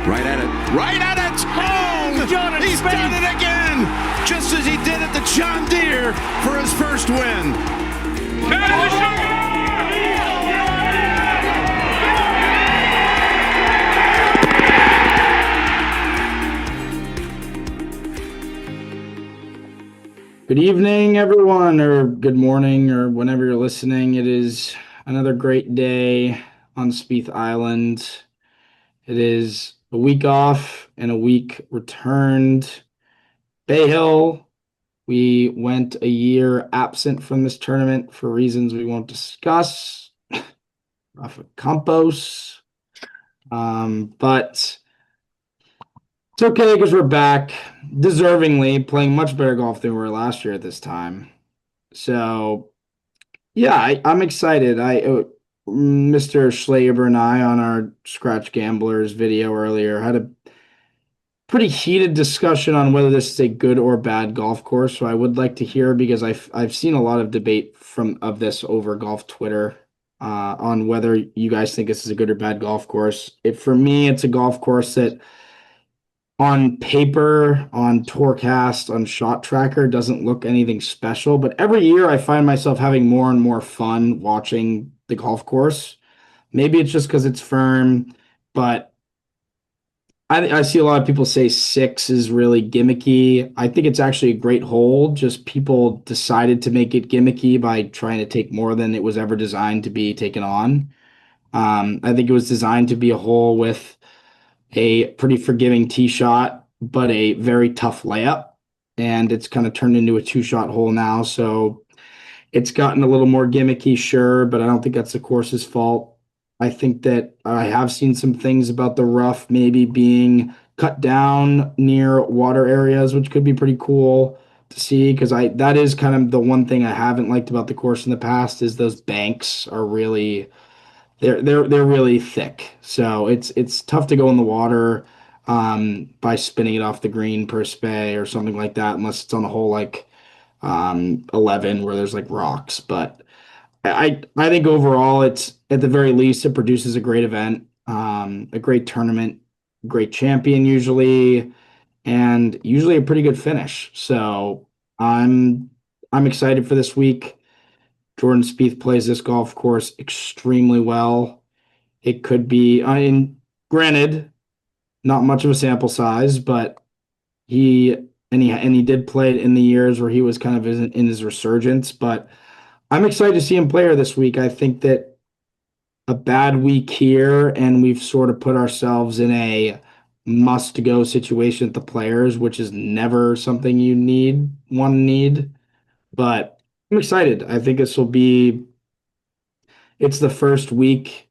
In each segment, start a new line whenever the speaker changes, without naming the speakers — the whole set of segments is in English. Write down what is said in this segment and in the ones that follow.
Right at it. Right at it. Oh, he's done it again. Just as he did at the John Deere for his first win.
Good evening, everyone, or good morning, or whenever you're listening. It is another great day on Spieth Island. It is a week off and a week returned. Bay Hill, we went a year absent from this tournament for reasons we won't discuss. Rafa Campos. But it's okay because we're back, deservingly playing much better golf than we were last year at this time. So, yeah, I'm excited. Mr. Schlaber and I on our Scratch Gamblers video earlier had a pretty heated discussion on whether this is a good or bad golf course. So I would like to hear, because I've seen a lot of debate of this over golf Twitter on whether you guys think this is a good or bad golf course. For me, it's a golf course that on paper, on Tourcast, on Shot Tracker, doesn't look anything special. But every year I find myself having more and more fun watching the golf course. Maybe it's just because it's firm, but I see a lot of people say 6 is really gimmicky. I think it's actually a great hole. Just people decided to make it gimmicky by trying to take more than it was ever designed to be taken on. I think it was designed to be a hole with a pretty forgiving tee shot, but a very tough layup. And it's kind of turned into a 2-shot hole now. So it's gotten a little more gimmicky, sure, but I don't think that's the course's fault. I think that I have seen some things about the rough maybe being cut down near water areas, which could be pretty cool to see, because that is kind of the one thing I haven't liked about the course in the past is those banks are really they're really thick. So it's tough to go in the water by spinning it off the green per spay or something like that, unless it's on a hole like 11 where there's like rocks. But I think overall, it's at the very least, it produces a great event, a great tournament, great champion usually, and usually a pretty good finish. So I'm excited for this week. Jordan Spieth plays this golf course extremely well. It could be, granted, not much of a sample size, but he did play it in the years where he was kind of in his resurgence. But I'm excited to see him play her this week. I think that a bad week here, and we've sort of put ourselves in a must-go situation at the Players, which is never something you want to need. But I'm excited. I think it's the first week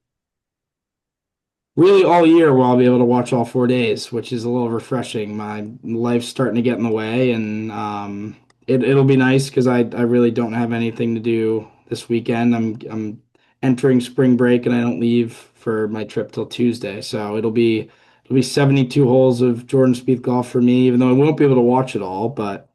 really all year where I'll be able to watch all 4 days, which is a little refreshing. My life's starting to get in the way, and it'll be nice because I really don't have anything to do this weekend. I'm entering spring break and I don't leave for my trip till Tuesday. So it'll be 72 holes of Jordan Spieth golf for me, even though I won't be able to watch it all. But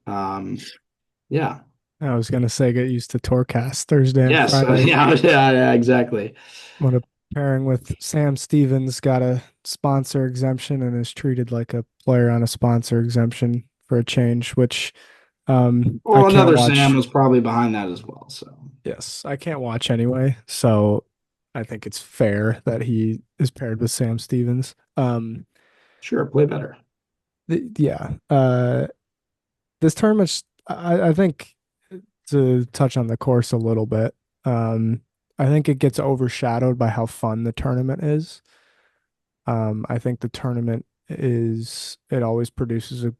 yeah.
I was gonna say get used to Tourcast Thursday and
Yes,
Friday.
yeah, exactly.
What a pairing with Sam Stevens, got a sponsor exemption and is treated like a player on a sponsor exemption for a change, which
Well, another Sam was probably behind that as well. So
yes, I can't watch anyway. So I think it's fair that he is paired with Sam Stevens.
Sure, play better.
This tournament's, I think, to touch on the course a little bit, I think it gets overshadowed by how fun the tournament is. I think the tournament it always produces a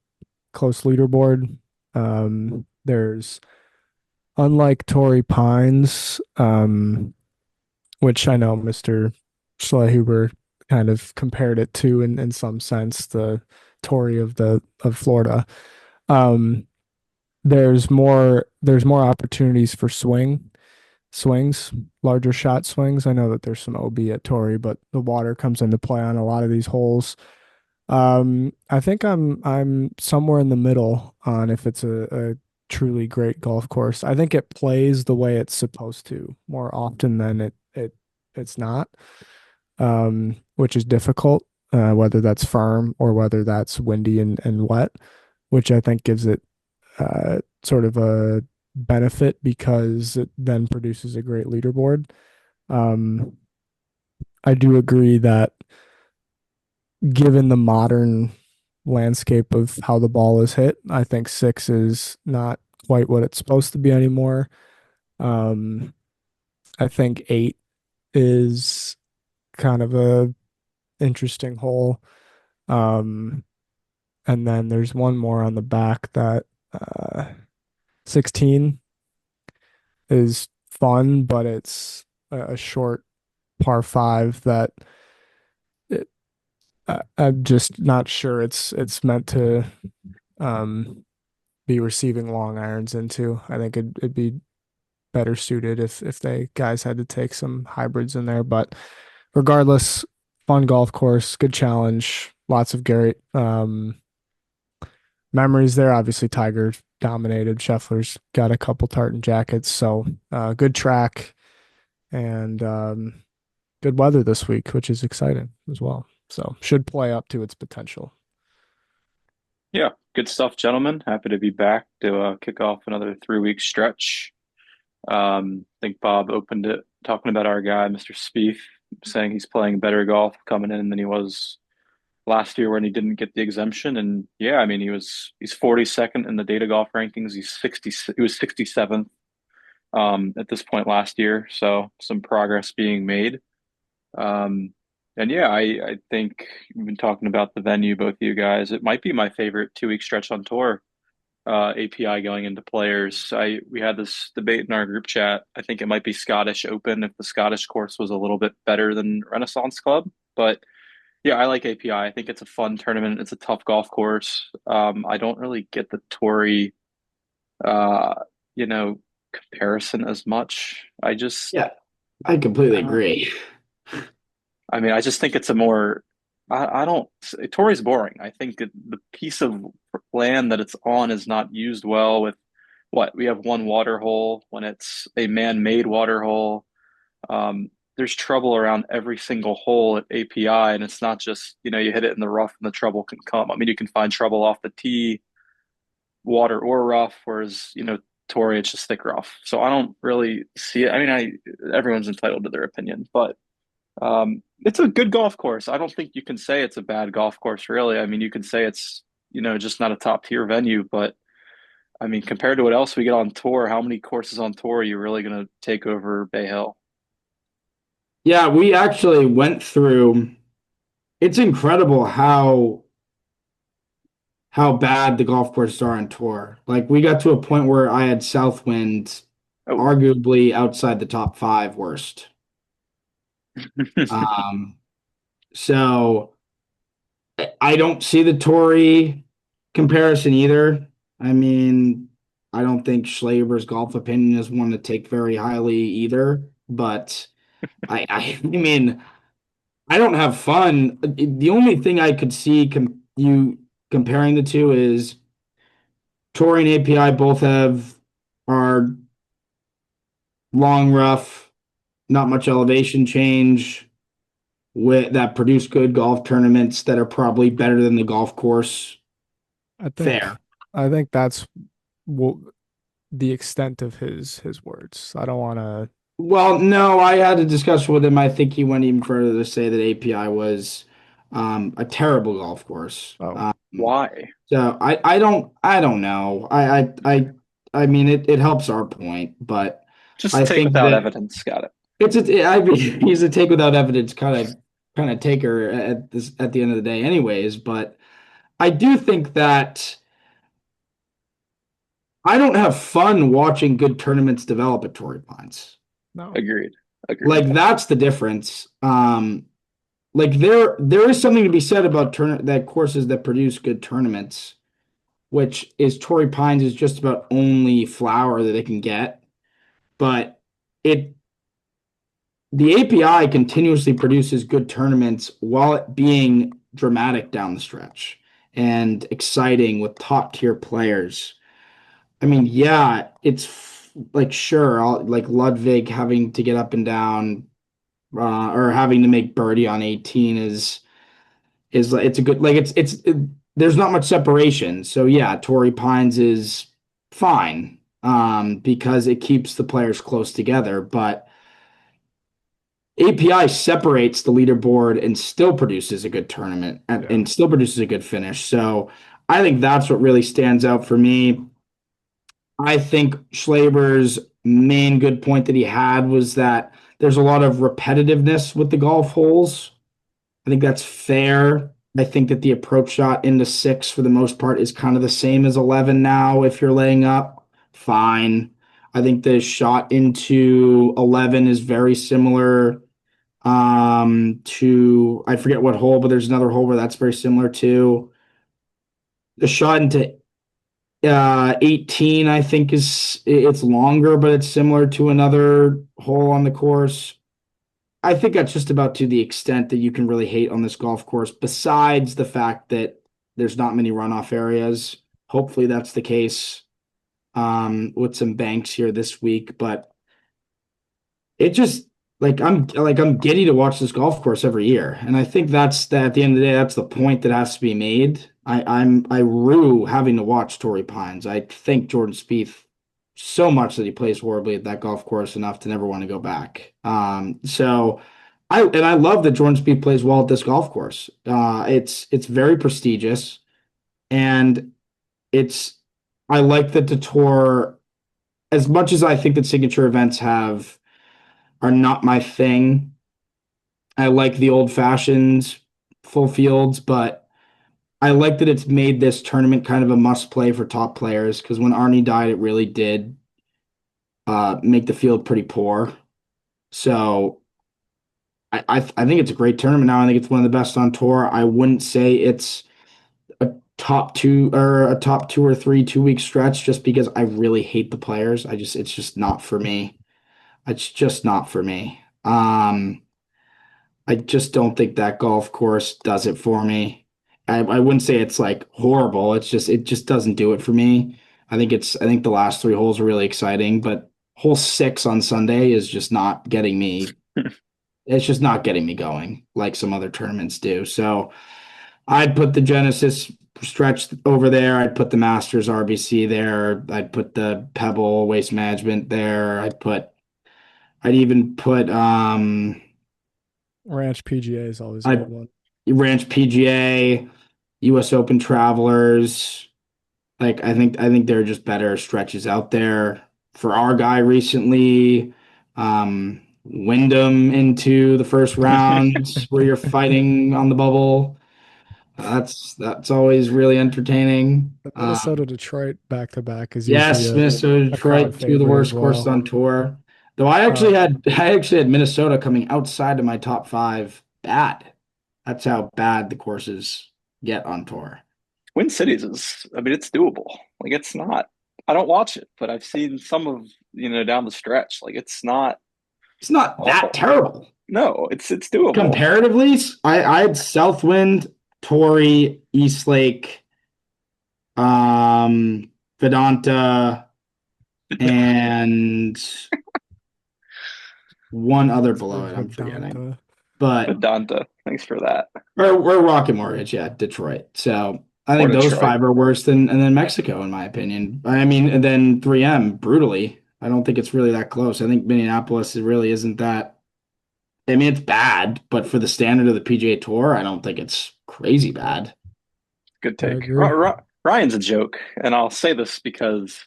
close leaderboard. There's, unlike Torrey Pines, which I know Mr. Schlehuber kind of compared it to in some sense, the Torrey of Florida. There's more opportunities for swings, larger shot swings. I know that there's some OB at Torrey, but the water comes into play on a lot of these holes. I think I'm somewhere in the middle on if it's a truly great golf course. I think it plays the way it's supposed to more often than it's not, which is difficult. whether that's firm or whether that's windy and wet, which I think gives it sort of a benefit because it then produces a great leaderboard. Um, I do agree that given the modern landscape of how the ball is hit, I think six is not quite what it's supposed to be anymore. Um, I think eight is kind of a interesting hole. Um, and then there's one more on the back that 16 is fun, but it's a short par five that it, I'm just not sure it's meant to um, be receiving long irons into. I think it'd be better suited if they guys had to take some hybrids in there. But regardless, fun golf course, good challenge, lots of great memories there. Obviously, Tiger dominated. Scheffler's got a couple tartan jackets, so good track and good weather this week, which is exciting as well. So should play up to its potential.
Yeah, good stuff, gentlemen. Happy to be back to kick off another 3 week stretch. I think Bob opened it talking about our guy, Mr. Spieth, saying he's playing better golf coming in than he was last year when he didn't get the exemption. And yeah, I mean he's 42nd in the data golf rankings. He was 67th at this point last year. So some progress being made. Um, and yeah, I think we've been talking about the venue, both of you guys. It might be my favorite 2 week stretch on tour. API going into players. We had this debate in our group chat. I think it might be Scottish Open if the Scottish course was a little bit better than Renaissance Club. But yeah, I like API. I think it's a fun tournament. It's a tough golf course. I don't really get the Tory, uh, you know, comparison as much.
Yeah, I completely
I don't
agree.
I mean, I just think it's a more, I don't, Torrey's boring. I think the piece of land that it's on is not used well with what we have one water hole when it's a man-made water hole. There's trouble around every single hole at API, and it's not just, you hit it in the rough and the trouble can come. I mean, you can find trouble off the tee, water or rough, whereas, Torrey, it's just thick rough. So I don't really see it. I mean, everyone's entitled to their opinion, but it's a good golf course. I don't think you can say it's a bad golf course, really. I mean, you can say it's, just not a top tier venue, but I mean, compared to what else we get on tour, how many courses on tour are you really going to take over Bay Hill?
Yeah, we actually went through. It's incredible how bad the golf courses are on tour. Like we got to a point where I had Southwind
Oh,
arguably outside the top five worst. Um, so I don't see the Tory comparison either. I mean, I don't think Schlaber's golf opinion is one to take very highly either. But I mean, I don't have fun. The only thing I could see you comparing the two is Tory and API both are long, rough, not much elevation change that produce good golf tournaments that are probably better than the golf course.
I think
Fair.
I think that's the extent of his words. I don't want to.
Well, no, I had a discussion with him. I think he went even further to say that API was a terrible golf course.
Oh,
why?
So I don't know. I mean it helps our point, but
Just
I
take
think
without
that
evidence. Got it.
I mean he's a take without evidence kind of taker at the end of the day anyways, but I do think that I don't have fun watching good tournaments develop at Torrey Pines.
no.
Agreed. Agreed.
Like that's the difference. Like there is something to be said about that courses that produce good tournaments, which is Torrey Pines is just about only flower that they can get. But it the API continuously produces good tournaments while it being dramatic down the stretch and exciting with top tier players. I mean, yeah, like sure, like Ludwig having to get up and down or having to make birdie on 18 is is like it's a good like there's not much separation. So yeah, Torrey Pines is fine because it keeps the players close together, but API separates the leaderboard and still produces a good tournament and still produces a good finish. So I think that's what really stands out for me. I think Schlaber's main good point that he had was that there's a lot of repetitiveness with the golf holes. I think that's fair. I think that the approach shot into six for the most part is kind of the same as 11 now. If you're laying up, fine. I think the shot into 11 is very similar to, I forget what hole, but there's another hole where that's very similar to. The shot into 18, I think it's longer, but it's similar to another hole on the course. I think that's just about to the extent that you can really hate on this golf course, besides the fact that there's not many runoff areas. Hopefully that's the case with some banks here this week, but it just I'm giddy to watch this golf course every year. And I think that's that at the end of the day, that's the point that has to be made. I rue having to watch Torrey Pines. I think Jordan Spieth so much that he plays horribly at that golf course enough to never want to go back. So I love that Jordan Spieth plays well at this golf course. It's very prestigious, and it's I like that the tour, as much as I think that signature events are not my thing. I like the old fashioned full fields, but I like that it's made this tournament kind of a must play for top players because when Arnie died, it really did make the field pretty poor. So I think it's a great tournament now. I think it's one of the best on tour. I wouldn't say it's a top two or three 2 week stretch just because I really hate the players. It's just not for me. It's just not for me. I just don't think that golf course does it for me. I wouldn't say it's like horrible. It just doesn't do it for me. I think the last three holes are really exciting, but hole six on Sunday is just not getting me. It's just not getting me going like some other tournaments do. So I'd put the Genesis stretch over there. I'd put the Masters RBC there. I'd put the Pebble Waste Management there. I'd even put
Ranch PGA is always a
I
good one.
Ranch PGA, US Open Travelers. Like I think there are just better stretches out there. For our guy recently, Wyndham into the first round where you're fighting on the bubble. That's always really entertaining.
The Minnesota Detroit back to back is usually
Yes, Minnesota,
a crowd
Detroit, two of the
favorite as
worst courses
well.
on tour. Though I actually had Minnesota coming outside of my top five. Bad. That's how bad the courses get on tour.
Twin Cities I mean, it's doable. Like, it's not, I don't watch it, but I've seen some of, down the stretch. Like, it's not
It's not that
awful.
terrible.
No, it's doable.
Comparatively, I had Southwind, Torrey, Eastlake, Vedanta, and one other below it. I'm forgetting.
Vedanta.
But
Vedanta, thanks for that.
we're Rocket Mortgage, yeah, Detroit. So I think
Or
those
Detroit.
five are worse than and then Mexico, in my opinion. I mean, and then 3M, brutally. I don't think it's really that close. I think Minneapolis it really isn't that. I mean, it's bad, but for the standard of the PGA Tour, I don't think it's crazy bad.
Good
I
take.
agree.
Ryan's a joke, and I'll say this because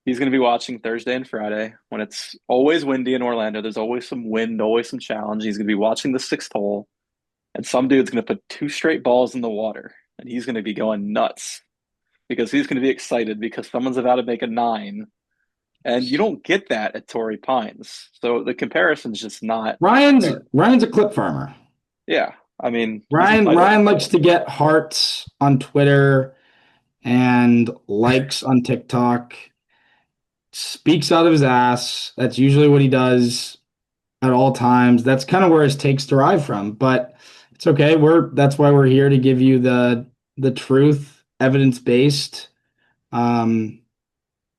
he's going to be watching Thursday and Friday when it's always windy in Orlando. There's always some wind, always some challenge. He's going to be watching the sixth hole, and some dude's going to put two straight balls in the water, and he's going to be going nuts because he's going to be excited because someone's about to make a nine, and you don't get that at Torrey Pines. So the comparison's just not fair.
Ryan's a clip farmer.
Yeah, I mean, he's entitled.
Ryan likes to get hearts on Twitter and likes on TikTok. Speaks out of his ass. That's usually what he does at all times. That's kind of where his takes derive from, but it's okay. That's why we're here to give you the truth, evidence-based.
Both
And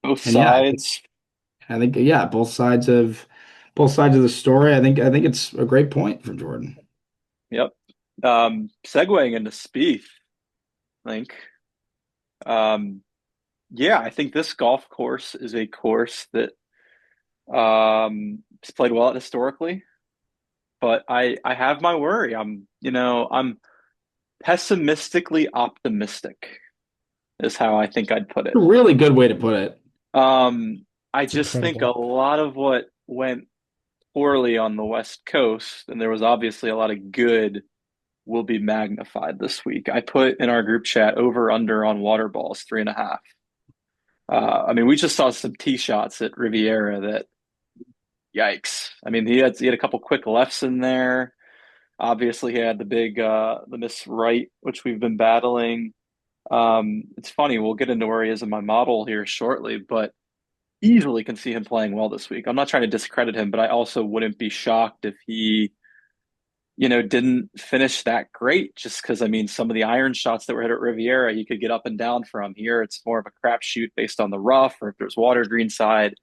yeah,
sides.
I think yeah, both sides of the story. I think it's a great point from Jordan.
Yep. Segueing into Spieth, I think. Yeah, I think this golf course is a course that it's played well at historically, but I have my worry. I'm pessimistically optimistic is how I think I'd put
A
it.
really good way to put it.
I
It's
just think a
incredible.
lot of what went poorly on the West Coast, and there was obviously a lot of good, will be magnified this week. I put in our group chat over under on water balls 3.5. I mean, we just saw some tee shots at Riviera that, yikes. I mean, he had a couple quick lefts in there. Obviously, he had the miss right, which we've been battling. It's funny, we'll get into where he is in my model here shortly, but easily can see him playing well this week. I'm not trying to discredit him, but I also wouldn't be shocked if he, didn't finish that great just because I mean some of the iron shots that were hit at Riviera, he could get up and down from. Here it's more of a crapshoot based on the rough or if there's water greenside.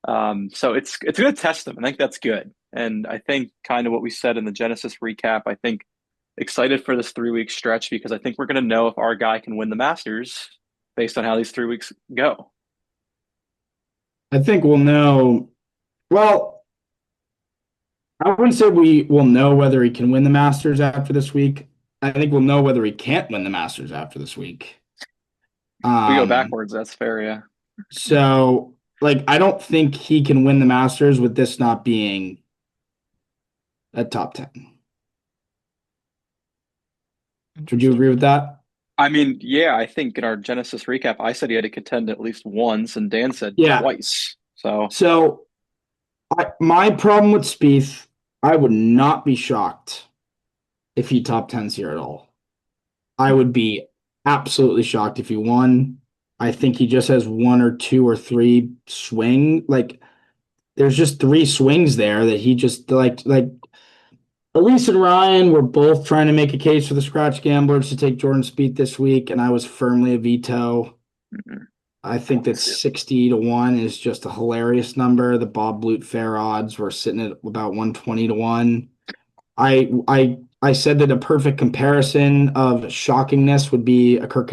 So it's gonna test him. I think that's good. And I think kind of what we said in the Genesis recap, I think excited for this 3 week stretch because I think we're gonna know if our guy can win the Masters based on how these 3 weeks go.
I think we'll know. Well, I wouldn't say we will know whether he can win the Masters after this week. I think we'll know whether he can't win the Masters after this week.
If we go
Um,
backwards, that's fair, yeah.
so like I don't think he can win the Masters with this not being a top 10. Would you
Interesting.
agree with that?
I mean, yeah, I think in our Genesis recap, I said he had to contend at least once, and Dan said
Yeah.
twice. So
So my problem with Spieth, I would not be shocked if he top tens here at all. I would be absolutely shocked if he won. I think he just has one or two or three swing. Like there's just three swings there that he just like Elise and Ryan were both trying to make a case for the scratch gamblers to take Jordan Spieth this week, and I was firmly a veto.
mhm,
I think
I
that
see it.
60 to 1 is just a hilarious number. The Bob Blute fair odds were sitting at about 120 to 1. I said that a perfect comparison of shockingness would be a Kirk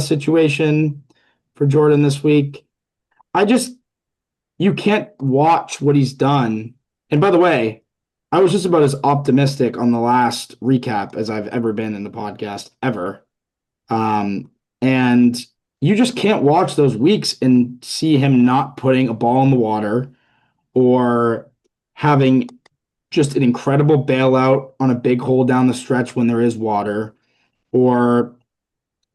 situation for Jordan this week. I just you can't watch what he's done. And by the way, I was just about as optimistic on the last recap as I've ever been in the podcast ever. And you just can't watch those weeks and see him not putting a ball in the water or having just an incredible bailout on a big hole down the stretch when there is water, or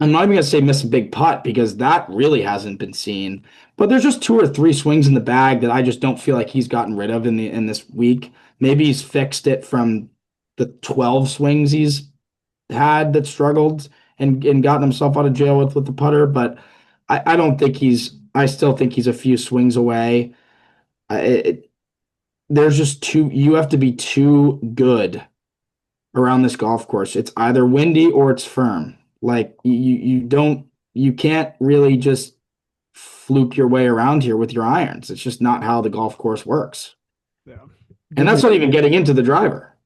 I'm not even going to say miss a big putt because that really hasn't been seen. But there's just two or three swings in the bag that I just don't feel like he's gotten rid of in this week. Maybe he's fixed it from the 12 swings he's had that struggled and gotten himself out of jail with the putter. But I don't think I still think he's a few swings away. There's just too, you have to be too good around this golf course. It's either windy or it's firm. Like you can't really just fluke your way around here with your irons. It's just not how the golf course works.
Yeah.
And
Good
that's
news.
not even getting into the driver.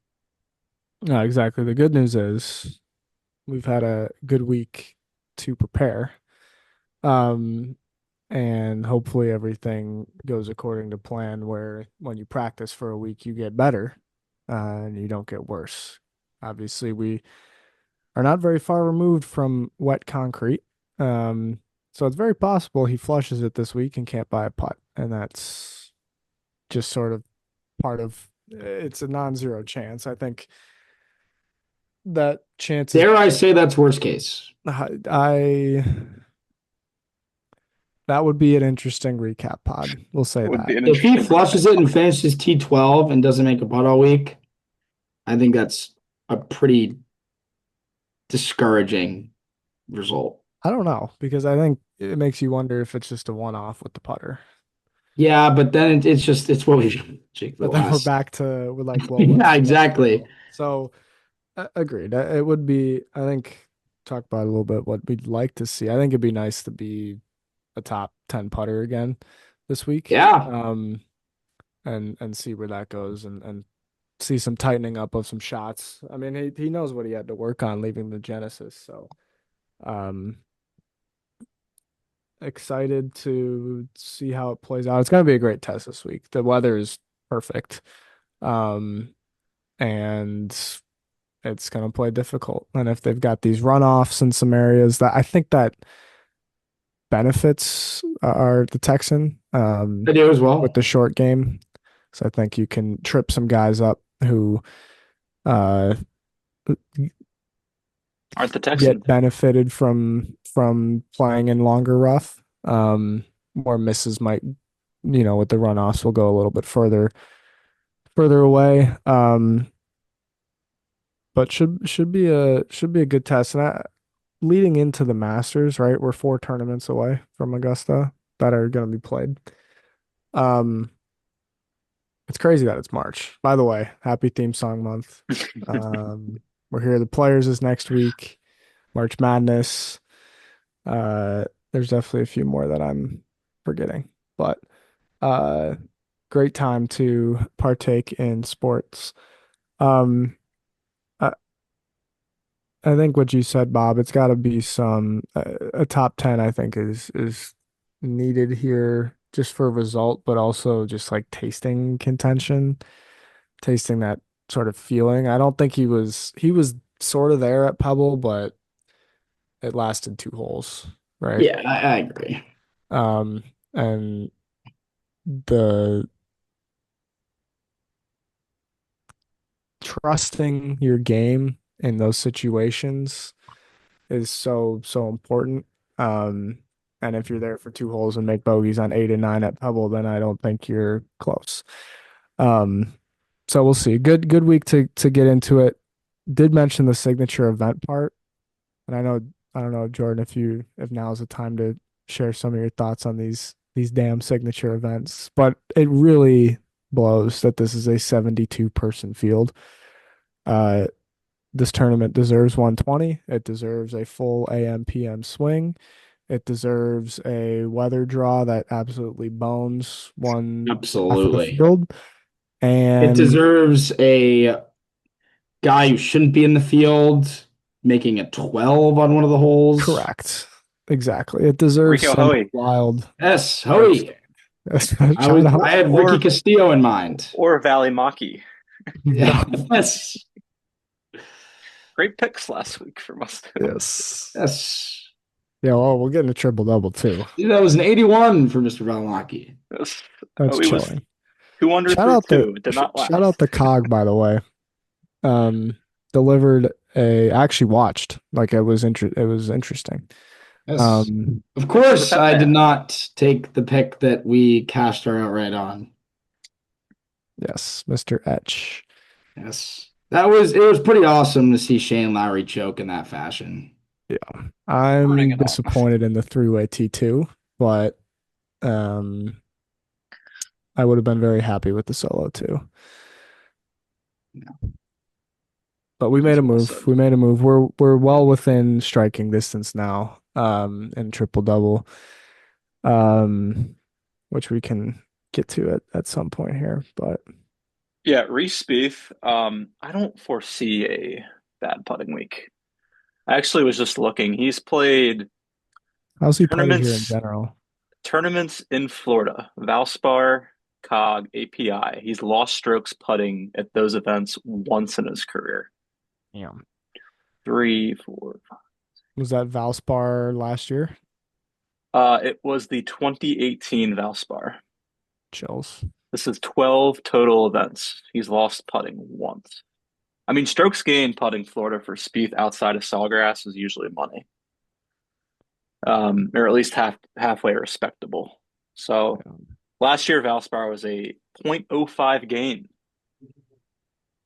No, exactly. The good news is we've had a good week to prepare. Um, and hopefully everything goes according to plan where when you practice for a week you get better and you don't get worse. Obviously, we are not very far removed from wet concrete. So it's very possible he flushes it this week and can't buy a putt. And that's just sort of part of it's a non-zero chance. I think that chance is
Dare I say that's worst case?
I that would be an interesting recap pod. We'll say
Would
that.
be an
If he
interesting
flushes it and finishes T12 and doesn't make a putt all week, I think that's a pretty discouraging result.
I don't know because I think it makes you wonder if it's just a one-off with the putter.
Yeah, but then it's what we Jake the
But then we're
last.
back to we're like, well,
Yeah,
what's
exactly.
real? So agreed. It would be, I think, talk about a little bit what we'd like to see. I think it'd be nice to be a top 10 putter again this week.
Yeah.
And see where that goes and see some tightening up of some shots. I mean, he knows what he had to work on leaving the Genesis, so um excited to see how it plays out. It's going to be a great test this week. The weather is perfect. Um and it's going to play difficult. And if they've got these runoffs in some areas, that I think that benefits are the Texan
I do as
with
well.
the short game. So I think you can trip some guys up who uh
Aren't the Texans?
get benefited from playing in longer rough. More misses might, with the runoffs will go a little bit further away. But should be a good test. And leading into the Masters, right? We're 4 tournaments away from Augusta that are going to be played. Um, it's crazy that it's March. By the way, happy theme song month. We're here. The Players is next week. March Madness. There's definitely a few more that I'm forgetting, but uh, great time to partake in sports. Um, I, I think what you said, Bob, it's got to be some a top 10. I think is needed here just for result, but also just like tasting contention, tasting that sort of feeling. I don't think he was sort of there at Pebble, but it lasted 2 holes, right?
Yeah, I agree.
And the trusting your game in those situations is so important. Um, and if you're there for 2 holes and make bogeys on 8 and 9 at Pebble, then I don't think you're close. Um, so we'll see. Good week to get into it. Did mention the signature event part, and I don't know, Jordan, if now is the time to share some of your thoughts on these damn signature events, but it really blows that this is a 72 person field. Uh, this tournament deserves 120. It deserves a full AM PM swing. It deserves a weather draw that absolutely bones one half of the
Absolutely.
field.
It
And
deserves a guy who shouldn't be in the field making a 12 on one of the holes.
correct. Exactly. It deserves
Rico
some
Hoey
wild
Yes,
grandstand.
Hoey.
Shout out.
I had Ricky
or
Castillo in mind.
or Valley Maki.
Yeah, yes,
Great picks last week for us.
Yes.
yes.
Yeah, well, we'll get in a triple double too.
That was an 81 for Mr. Valimaki.
That's
Hoey was
chilling.
2 under
Shout
through
out the
two. It did not
shout out
last.
the cog, by the way. Um, delivered I actually watched. Like it was interesting.
Yes.
Um,
Of
He's a
course,
pet
I did
man.
not take the pick that we cashed our outright on.
yes, Mr. Etch.
Yes. It was pretty awesome to see Shane Lowry choke in that fashion.
Yeah.
Bring
I'm
it on.
disappointed in the three-way T2, but um I would have been very happy with the solo too. But we made
That's
a
well
move.
said.
We made a move. We're well within striking distance now, in triple double. Um, which we can get to at some point here. But
Yeah, Reese Spieth. I don't foresee a bad putting week. I actually was just looking. He's played
how's he putted here in
tournaments
general?
tournaments in Florida, Valspar, COG, API. He's lost strokes putting at those events once in his career.
Yeah.
Three, four, five.
Was that Valspar last year?
It was the 2018 Valspar.
Chills.
This is 12 total events. He's lost putting once. I mean, strokes gained putting Florida for Spieth outside of Sawgrass is usually money, or at least halfway respectable. So
Yeah.
last year, Valspar was a .05 gain.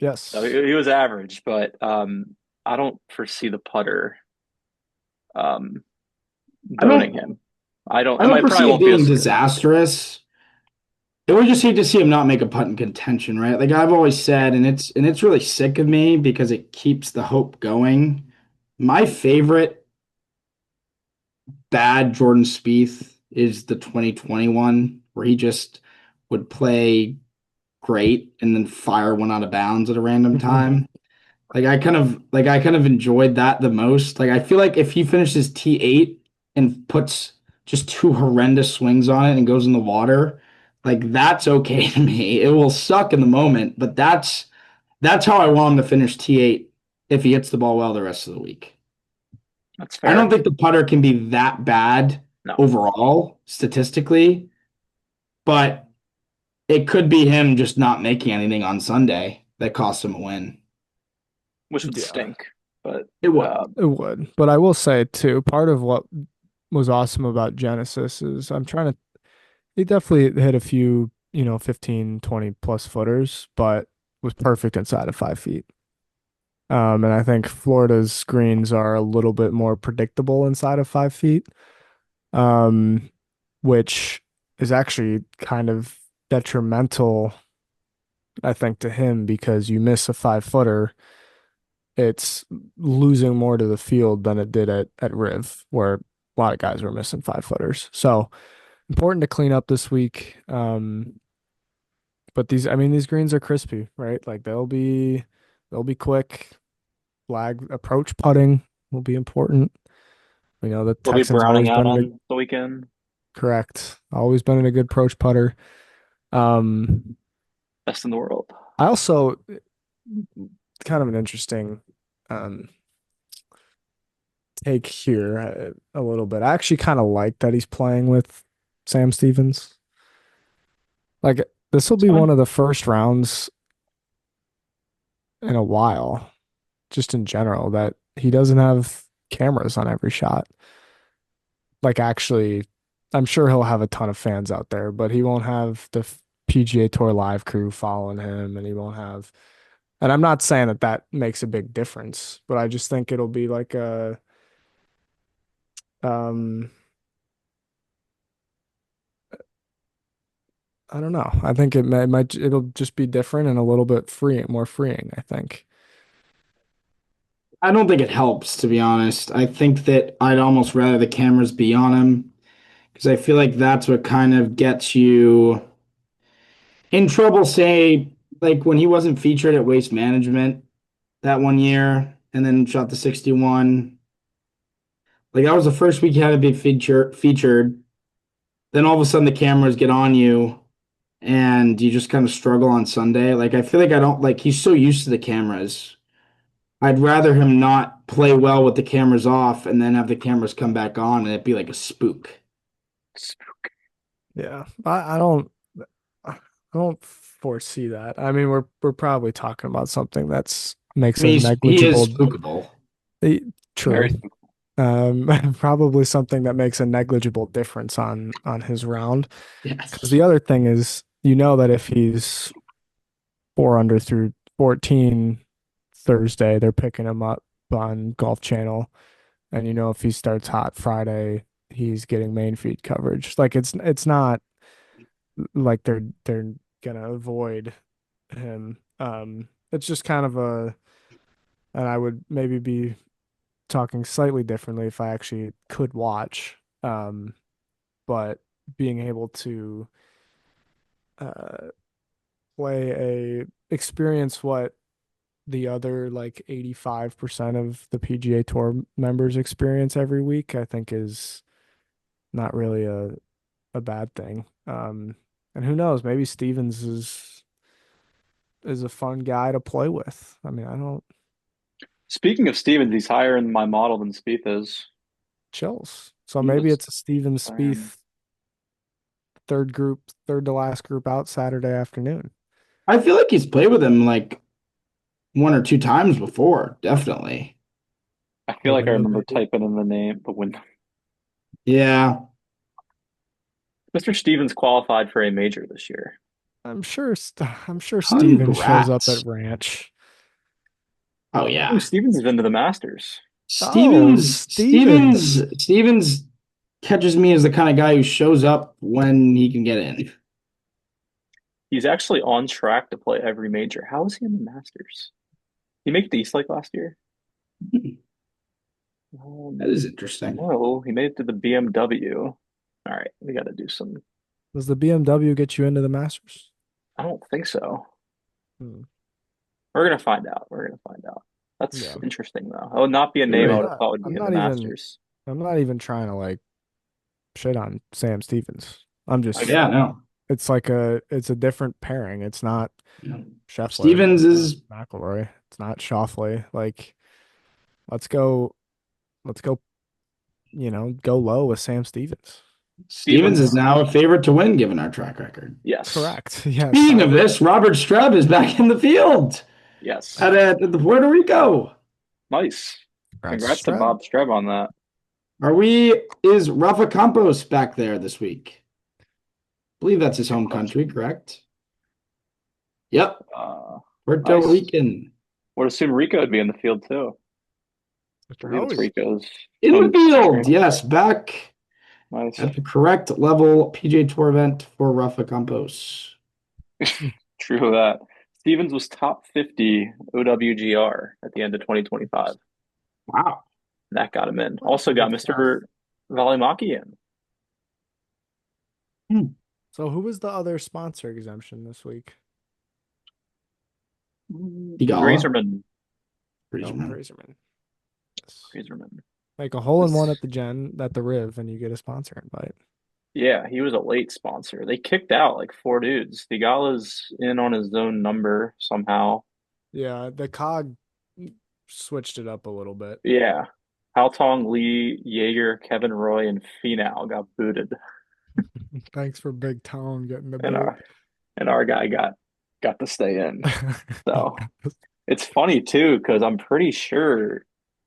Yes.
So he was average, but I don't foresee the putter um,
I
boning
don't
him. I don't.
I
It
don't
might probably
foresee it
won't be
being
as good.
disastrous. It would just hate to see him not make a putt in contention, right? Like I've always
Yeah.
said, and it's really sick of me because it keeps the hope going. My favorite bad Jordan Spieth is the 2021 where he just would play great and then fire one out of bounds at a random time. I kind of enjoyed that the most. Like I feel like if he finishes T8 and puts just two horrendous swings on it and goes in the water, like that's okay to me. It will suck in the moment, but that's how I want him to finish T8 if he hits the ball well the rest of the week.
That's
I don't
fair.
think the putter can be that bad
No,
overall statistically, but it could be him just not making anything on Sunday that costs him a win.
which would
Yeah,
stink, but
It would.
it would. But I will say too, part of what was awesome about Genesis is he definitely hit a few, 15, 20 plus footers, but was perfect inside of 5 feet. And I think Florida's greens are a little bit more predictable inside of 5 feet, um, which is actually kind of detrimental, I think, to him because you miss a 5 footer, it's losing more to the field than it did at Riv, where a lot of guys were missing 5 footers. So important to clean up this week. But these greens are crispy, right? Like they'll be quick. Flag approach putting will be important. We know the
we'll be
Texans
browning
always
out
been in a
on the weekend.
correct, always been in a good approach putter. Um,
Best in the world.
I also kind of an interesting um take here a little bit. I actually kind of like that he's playing with Sam Stevens. Like this will
It's
be one
fine.
of the first rounds in a while, just in general, that he doesn't have cameras on every shot. Like actually, I'm sure he'll have a ton of fans out there, but he won't have the PGA Tour live crew following him, and he won't have. And I'm not saying that that makes a big difference, but I just think it'll be like a um I don't know. I think it'll just be different and a little bit more freeing, I think.
I don't think it helps, to be honest. I think that I'd almost rather the cameras be on him because I feel like that's what kind of gets you in trouble, say, like when he wasn't featured at Waste Management that one year and then shot the 61. Like that was the first week he had to be featured. Then all of a sudden the cameras get on you and you just kind of struggle on Sunday. Like I feel like I don't like he's so used to the cameras. I'd rather him not play well with the cameras off and then have the cameras come back on and it be like a spook.
Yeah. I don't foresee that. I mean, we're probably talking about something that's
I
makes a
mean, he is
negligible
spookable.
eh, true.
Very
Probably something that makes a negligible difference on his round. Because
Yes.
the other thing is, you know that if he's 4 under through 14 Thursday, they're picking him up on Golf Channel, and you know if he starts hot Friday, he's getting main feed coverage. Like it's not like they're gonna avoid him. It's just kind of and I would maybe be talking slightly differently if I actually could watch. But being able to uh, experience what the other like 85% of the PGA Tour members experience every week, I think is not really a bad thing. And who knows, maybe Stevens is a fun guy to play with. I mean, I don't
Speaking of Stevens, he's higher in my model than Spieth is.
chills. So
I'm
maybe
just
it's a Stevens
saying.
Spieth third to last group out Saturday afternoon.
I feel like he's played with him like one or two times before, definitely.
I feel
The
like I
window,
remember
maybe.
typing in the name, but when
Yeah.
Mr. Stevens qualified for a major this year.
I'm sure Stevens shows up at
Congrats.
Ranch.
Oh
Oh,
yeah.
Stevens has been to the Masters.
Oh,
Stevens
Stevens.
Stevens catches me as the kind of guy who shows up when he can get in.
He's actually on track to play every major. How is he in the Masters? Did he make the East Lake last year?
That is interesting.
No, he made it to the BMW. All right, we got to do some.
Does the BMW get you into the Masters?
I don't think so.
Hmm.
We're gonna find out. We're gonna find out. That's
Yeah.
interesting though. It would not be a
You're
name I
I'm
right.
would have
not
thought would
I'm
be in the
not even
Masters.
I'm not even trying to like shit on Sam Stevens. I'm
I
just
get
Yeah,
it.
no.
it's a different pairing. It's not
Yeah.
Scheffler,
Stevens
it's not
is
McIlroy, it's not Schauffele. Like let's go let's go, go low with Sam Stevens.
Stevens is
Stevens,
now a favorite to win given our track record.
yes,
Correct. Yeah,
Speaking of this, Robert Streb is back in the field
yes,
at the Puerto Rico.
nice.
congrats,
Congrats to
Stroud.
Bob Streb on that.
Is Rafa Campos back there this week? I believe that's his
Good
home country,
question.
correct? Yep,
Uh,
Puerto
nice.
Rican.
Would assume Rico would be in the field too. I
Mr.
believe it's
Howie.
Rico's
In the
home
field,
country.
yes, back
Nice.
at the correct level PGA Tour event for Rafa Campos.
True that. Stevens was top 50 OWGR at the end of 2025.
Wow.
That got him in.
Well, that's
Also
a
got
good stuff.
Mr. Valimaki in.
Hmm.
So who was the other sponsor exemption this week?
Igala.
Grazerman.
No,
Priestman.
Grazerman. Yes.
Grazerman.
Like a hole in one
Was,
at the Riv, and you get a sponsor invite.
yeah, he was a late sponsor. They kicked out like four dudes. Thigala's in on his own number somehow.
Yeah, the COG switched it up a little bit.
Yeah. Haltong, Lee, Jaeger, Kevin Roy, and Finau got booted.
Thanks for Big Tone getting the
And
boot.
our guy got to stay in. So it's funny too, because I'm pretty sure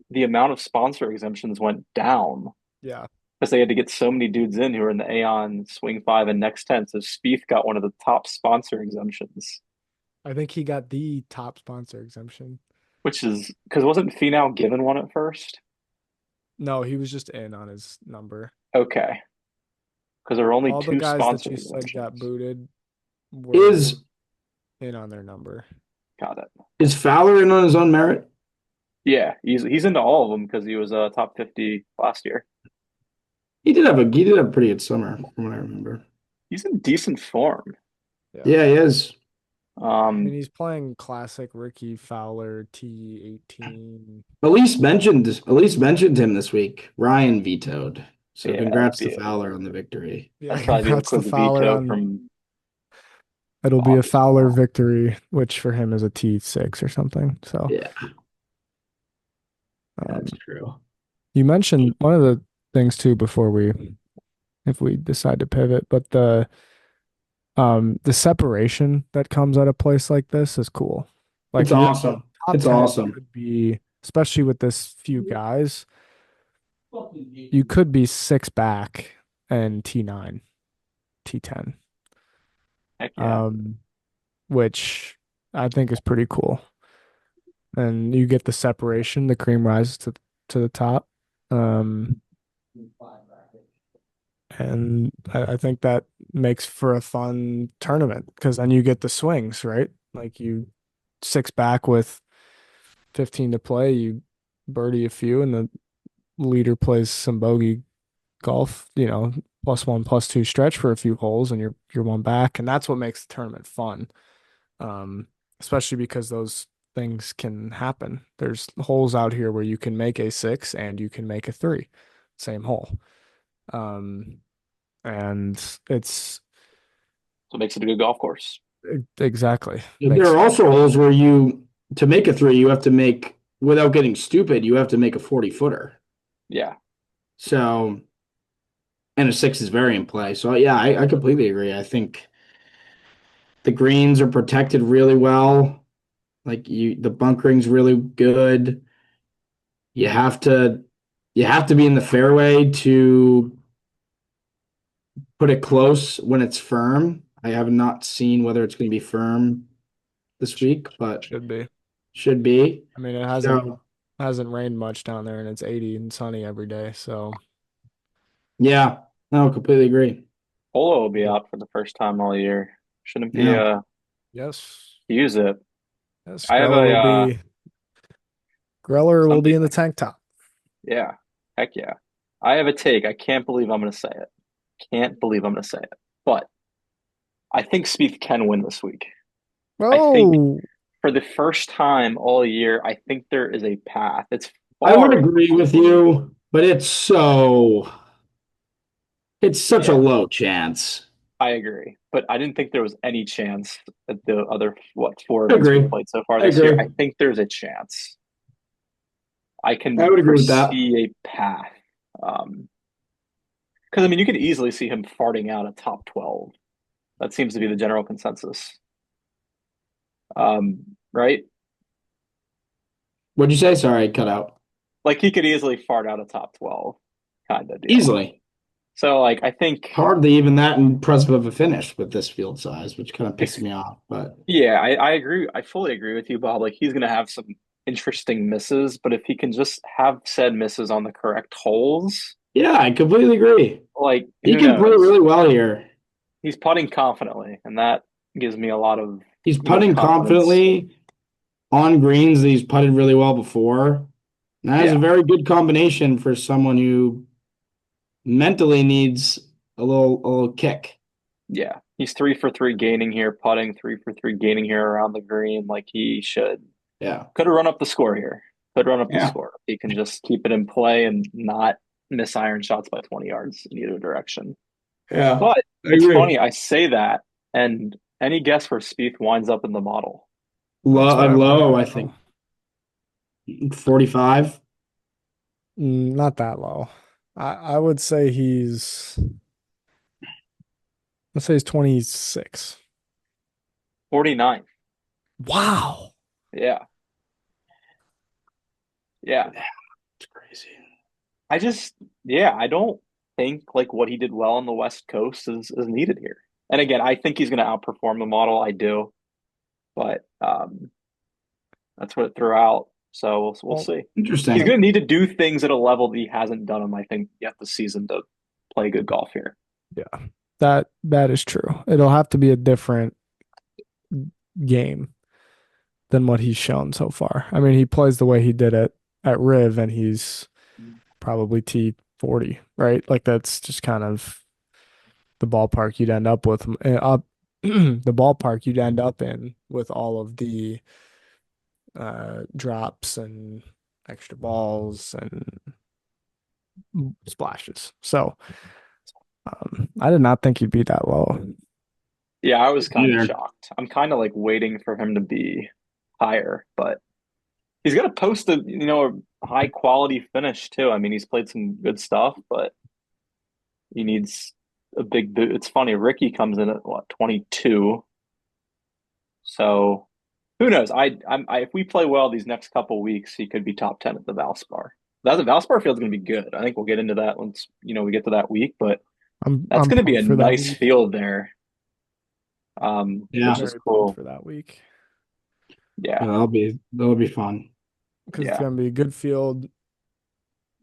the amount of sponsor exemptions went down
Yeah,
because they had to get so many dudes in who were in the Aon, Swing Five, and Next 10. So Spieth got one of the top sponsor exemptions,
I think he got the top sponsor exemption.
which is because wasn't Finau given one at first?
No, he was just in on his number.
Okay, because there were only
All the
two
guys that
sponsor
you said got
exemptions.
booted were
Is
in on their number.
Got it.
is Fowler in on his own merit?
Yeah, he's into all of them because he was top 50 last year.
He did have a pretty good summer, from what I remember.
He's in decent form.
Yeah.
Yeah, he is.
I mean,
Um,
he's playing classic Ricky Fowler T18.
At least mentioned him this week. Ryan vetoed. So
yeah, that'd
congrats to
be a,
Fowler on the victory.
Yeah,
that'd probably be a
congrats to
quick
Fowler
veto
on.
from
It'll be a
Bobby.
Fowler victory, which for him is a T6 or something. So,
Yeah,
um,
that's true.
you mentioned one of the things too before if we decide to pivot, but the separation that comes at a place like this is cool. Like
It's awesome.
top
It's
10
awesome.
could be, especially with this few guys, you could be six back and T9, T10,
Heck yeah.
which I think is pretty cool. And you get the separation, the cream rises to the top. And I think that makes for a fun tournament because then you get the swings, right? Like you six back with 15 to play, you birdie a few, and the leader plays some bogey golf, +1, +2 stretch for a few holes, and you're one back, and that's what makes the tournament fun. Especially because those things can happen. There's holes out here where you can make a six and you can make a three, same hole. And it's
So it makes it a good golf course.
exactly
There are also holes where to make a three, you have to make, without getting stupid, you have to make a 40-footer.
Yeah.
So, and a six is very in play. So, yeah, I completely agree. I think the greens are protected really well. Like the bunkering's really good. You have to be in the fairway to put it close when it's firm. I have not seen whether it's going to be firm this week, but
should be.
should be.
I mean, it
So,
hasn't rained much down there, and it's 80 and sunny every day. So
yeah, no, completely agree.
Polo will be out for the first time all year. Shouldn't be
Yeah.
yes,
use it.
yes,
I have
Greller will be
something.
in the tank top.
Yeah. Heck yeah. I have a take. I can't believe I'm gonna say it. Can't believe I'm gonna say it. But I think Spieth can win this week. I think
Oh,
for the first time all year, I think there is a path. It's
I would
far.
agree with you, but it's such a
Yeah,
low chance.
I agree. But I didn't think there was any chance at the other, what, four
I
events we've
agree.
played so far
I
this year.
agree.
I think there's a chance. I
I
can
would agree with that.
foresee a path. Because I mean, you could easily see him farting out a top 12. That seems to be the general consensus. Right?
What'd you say? Sorry, I cut out.
Like he could easily fart out a top 12 kind of deal.
Easily.
So like I think
Hardly even that impressive of a finish with this field size, which kind of pisses
if
me off. But
yeah, I agree. I fully agree with you, Bob. Like he's gonna have some interesting misses, but if he can just have said misses on the correct holes,
yeah, I completely agree.
like
He
who
can play
knows?
really well here.
He's putting confidently, and that gives me a lot of,
He's putting
confidence.
confidently on greens that he's putted really well before. And that is a
Yeah,
very good combination for someone who mentally needs a little kick.
yeah. He's 3 for 3 gaining here, putting 3 for 3 gaining here around the green. Like he should.
Yeah.
Could have run up the score here. Could run up the
Yeah.
score. He can just keep it in play and not miss iron shots by 20 yards in either direction.
Yeah.
But
I
it's
agree.
funny, I say that, and any guess where Spieth winds up in the model?
that's what I want
Low,
to
I
know.
think 45.
Not that low. I would say let's say he's 26.
49.
Wow.
Yeah. Yeah.
It's crazy.
I just, yeah, I don't think like what he did well on the West Coast is needed here. And again, I think he's going to outperform the model. I do, but that's what it threw out. So we'll
Well,
see. He's
Interesting.
going to need to do things at a level that he hasn't done them, I think, yet this season to play good golf here.
yeah, that is true. It'll have to be a different game than what he's shown so far. I mean, he plays the way he did it at Riv, and he's probably T40, right? Like that's just kind of the ballpark you'd end up with, the ballpark you'd end up in with all of the drops and extra balls and splashes. So I did not think he'd be that low.
Yeah, I was kind of
Either.
shocked. I'm kind of like waiting for him to be higher, but he's got to post a high quality finish too. I mean, he's played some good stuff, but he needs a big boot. It's funny, Ricky comes in at what, 22. So who knows? If we play well these next couple weeks, he could be top 10 at the Valspar. The Valspar field's going to be good. I think we'll get into that once we get to that week, but that's
I'm
going to be
pumped
a
for that
nice
week.
field there,
Yeah.
which is
Very pumped
cool.
for that week
Yeah,
Yeah,
that'll be fun.
because it's
yeah,
gonna be a good field,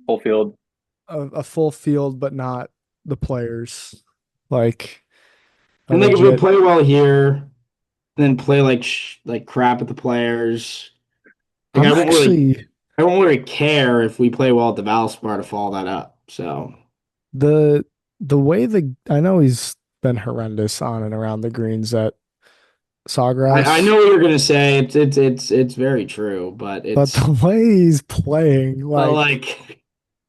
full field.
a full field, but not the players. Like a
And like if we
legit.
play well here, then play like crap at the players. Like
I'm actually
I won't really care if we play well at the Valspar to follow that up. So
the way I know he's been horrendous on and around the greens at
I
Sawgrass,
know what you're gonna say. It's very true, but
but
it's
the way he's playing,
but
like
like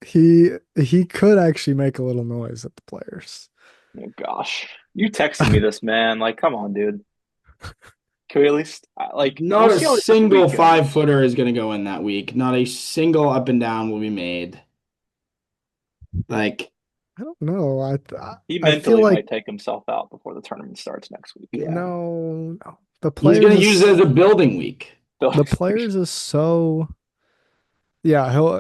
he could actually make a little noise at the players.
Oh gosh, you texted me this, man. Like, come on, dude. Can we at least we'll
not a
see how this
single
week
5
goes.
footer is gonna go in that week. Not a single up and down will be made. Like
I don't know.
He
I feel
mentally
like
might take himself out before the tournament starts next week.
yeah,
no. The
he's
players
gonna use it
is
as a building week.
the players is so yeah, he'll
A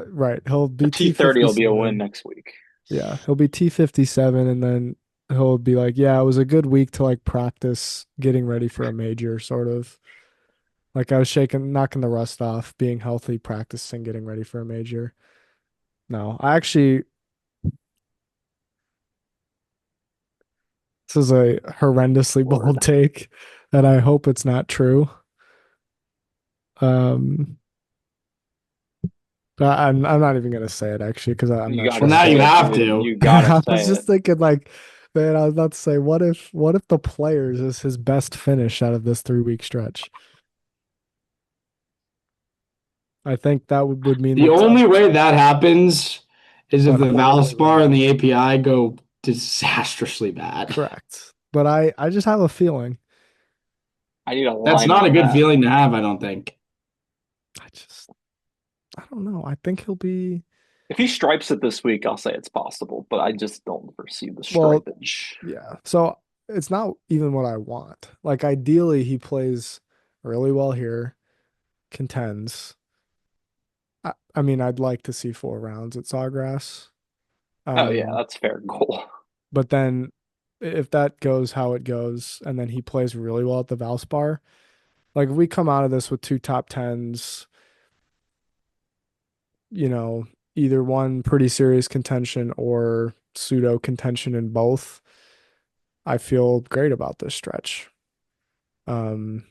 be
T30 will be a win
T57.
next week.
Yeah, he'll be T57, and then he'll be like, yeah, it was a good week to like practice getting ready for a major, sort of. Like I was knocking the rust off, being healthy, practicing, getting ready for a major. No, this is a horrendously
Word.
bold take, and I hope it's not true. Um, I'm not even gonna say it actually because I'm
You
not
gotta
Well,
sure
now
I
say
you
can.
it,
have
dude.
to.
You gotta
I was
say
just
it.
thinking like Man, I was about to say, what if the Players is his best finish out of this 3 week stretch? I think that would mean
The
the top,
only way that happens is if
but
the
horribly
Valspar
wrong.
and the API go disastrously bad.
Correct. But I just have a feeling.
I need a
That's
line
not a
on
good
that.
feeling to have, I don't think.
I just I don't know. I think he'll be
If he stripes it this week, I'll say it's possible, but I just don't foresee the
well,
stripage.
yeah. So it's not even what I want. Like ideally he plays really well here, contends. I mean, I'd like to see 4 rounds at Sawgrass.
Oh yeah,
Um,
that's fair goal.
but then if that goes how it goes, and then he plays really well at the Valspar, like if we come out of this with 2 top 10s, you know, either one pretty serious contention or pseudo contention in both, I feel great about this stretch. Um,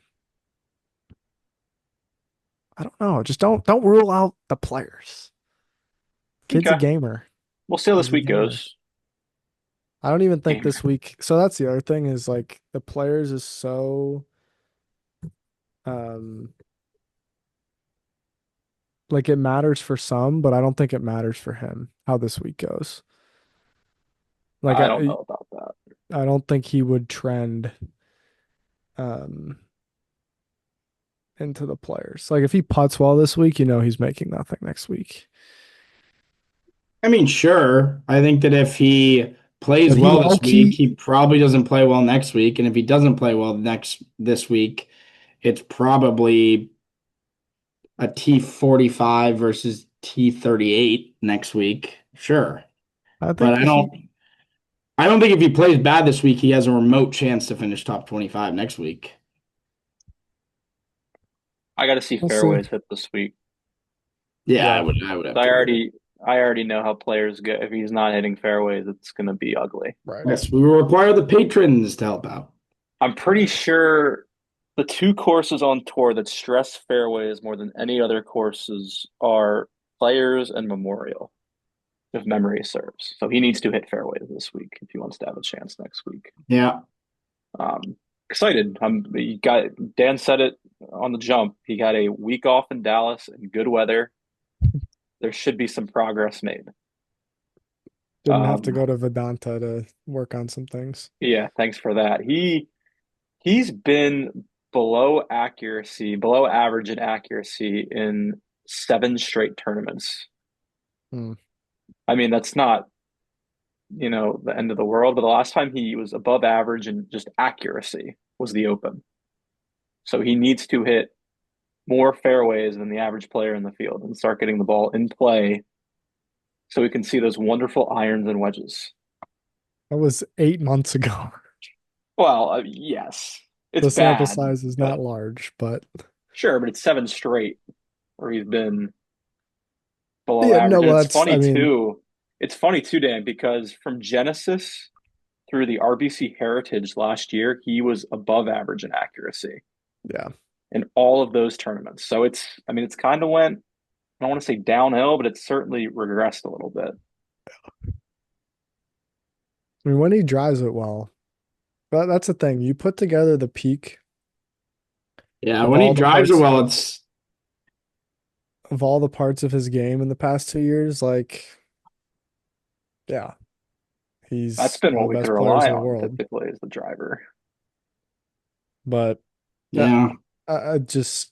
I don't know. Just don't rule out the Players. Kid's a
Okay,
gamer.
we'll see how
He's
this
a
week
gamer.
goes.
I don't even think
Gamer.
this week. So that's the other thing is like the Players is so um like it matters for some, but I don't think it matters for him how this week goes. Like
I don't know about that.
I don't think he would trend um into the Players. Like if he putts well this week, he's making nothing next week.
I mean, sure. I think that if he plays
But he
well
low
this week,
key,
he probably doesn't play well next week. And if he doesn't play well this week, it's probably a T45 versus T38 next week. Sure.
I
But
think he
I don't think if he plays bad this week, he has a remote chance to finish top 25 next week.
I got to see
we'll see.
fairways hit this week.
Yeah,
Yeah,
I would have
I
to agree.
already know how players go. If he's not hitting fairways, it's going to be ugly.
right.
Yes, we will require the patrons to help out.
I'm pretty sure the two courses on tour that stress fairways more than any other courses are Players and Memorial, if memory serves. So he needs to hit fairways this week if he wants to have a chance next week.
Yeah.
Excited. He got Dan said it on the jump. He got a week off in Dallas in good weather. There should be some progress made.
Didn't have to
Um,
go to Vedanta to work on some things.
yeah, thanks for that. He's been below average in accuracy in 7 straight tournaments.
Hmm.
I mean, that's not, the end of the world, but the last time he was above average in just accuracy was the Open. So he needs to hit more fairways than the average player in the field and start getting the ball in play so we can see those wonderful irons and wedges.
That was 8 months ago.
Well, yes, it's
The sample
bad,
size is
but
not large, but
sure, but it's 7 straight where he's been below
yeah, no,
average. And
well,
it's
that's, I
funny
mean,
too. It's funny too, Dan, because from Genesis through the RBC Heritage last year, he was above average in accuracy
yeah.
in all of those tournaments. So I mean, it's kind of went, I don't want to say downhill, but it's certainly regressed a little bit.
I mean, when he drives it well, but that's the thing. You put together the peak
Yeah,
of
when he
all the
drives it
parts
well, it's
of all the parts of his game in the past 2 years, like, yeah,
That's
he's
been
one
what
of the
we could
best players
rely
in the
on
world.
typically as the driver.
But yeah,
yeah.